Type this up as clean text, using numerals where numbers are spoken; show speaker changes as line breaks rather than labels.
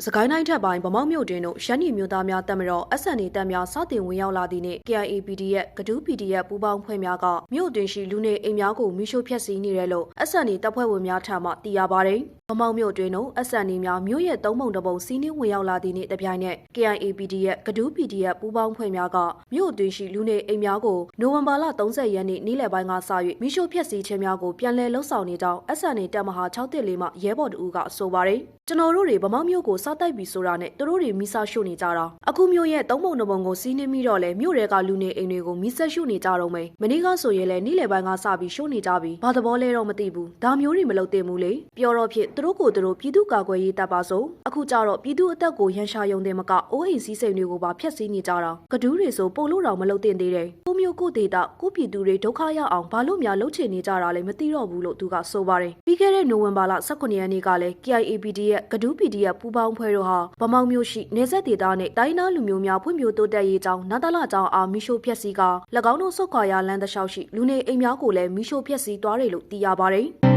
စကိုင်းတိုင်းထက်ပိုင်းဗမောက်မြို့တွင်တို့ရှမ်းပြည်မြို့သားများတပ်မတော် SNA တပ်များစတင်ဝင်ရောက်လာသည့်နှင့် KIA PDF ကဒူး PDF ပူးပေါင်းဖွဲ့များကမြို့တွင်ရှိလူနေအိမ်များကိုမိရှို့ဖျက်ဆီးနေတယ်လို့ SNA တပ်ဖွဲ့ဝင်များထံမှသိရပါတယ်။ဗမောက်မြို့တွင်တို့ SNA များမြို့ရဲ့သုံးပုံတစ်ပုံစီးနှင်းဝင်ရောက်လာသည့်နှင့်တပြိုင်နက် KIA PDF ကဒူး PDF ပူးပေါင်းဖွဲ့များကမြို့တွင်ရှိလူနေအိမ်များကိုနိုဝင်ဘာလ30ရက်နေ့နေ့လယ်ပိုင်းကစ၍မိရှို့ဖျက်ဆီးခြင်းများကိုပြန်လည်လှုပ်ဆောင်နေကြောင်း SNA တပ်မဟာ614မှရဲဘော်တို့ကဆိုပါတယ်။ကျွန်တော်တို့တွေဗမောက်မြို့ကိုစတိုက်ပြီးဆိုတာနဲ့သူတို့တွေမိစားရှို့နေကြတာအခုမြို့ရဲ့သုံးပုံတစ်ပုံကိုစီးနှင်းပြီးတော့လေမြို့တွေကလူနေအိမ်တွေကိုမိဆက်ရှို့နေကြတော့မယ်မနေ့ကဆိုရင်လည်းနေ့လယ်ပိုင်းကစပြီးရှို့နေကြပြီဘာသဘောလဲတော့မသိဘူးဒါမျိုးတွေမလုပ်သင့်ဘူးလေပြောတော့ဖြစ်သူတို့ကိုသူတို့ပြည်သူ့ကာကွယ်ရေးတပ်ပါဆိုအခုကြတော့ပြည်သူအသက်ကိုရန်ရှာယုံတယ်မကအိုးအိမ်စည်းစိမ်တွေကိုပါဖျက်ဆီးနေကြတာကဒူးတွေဆိုပို့လို့တော့မလုပ်သင့်သေးတယ်ကိုမျိုးကိုဒေတာကိုပြည်သူတွေဒုက္ခရောက်အောင်ဘာလို့များလှုပ်ချင်နေကြတာလဲမသိတော့ဘူးလို့သူကဆိုပါတယ်ပြီးခဲ့တဲ့နိုဝင်ဘာလ18ရက်နေ့ကလည်း KIAPD ရဲ့ကဒူး PDF ပူးပေါင်းဖွဲ့တို့ဟာဗမောက်မြို့ရှိနေဆက်ဒေသနဲ့တိုင်းသားလူမျိုးများဖွံ့ဖြိုးတိုးတက်ရေးကြောင်းနာတလကြောင်းအားမိရှို့ဖျက်ဆီးက၎င်းတို့စုခွာရလမ်းတစ်လျှောက်ရှိလူနေအိမ်များကိုလည်းမိရှို့ဖျက်ဆီးသွားတယ်လို့သိရပါတယ်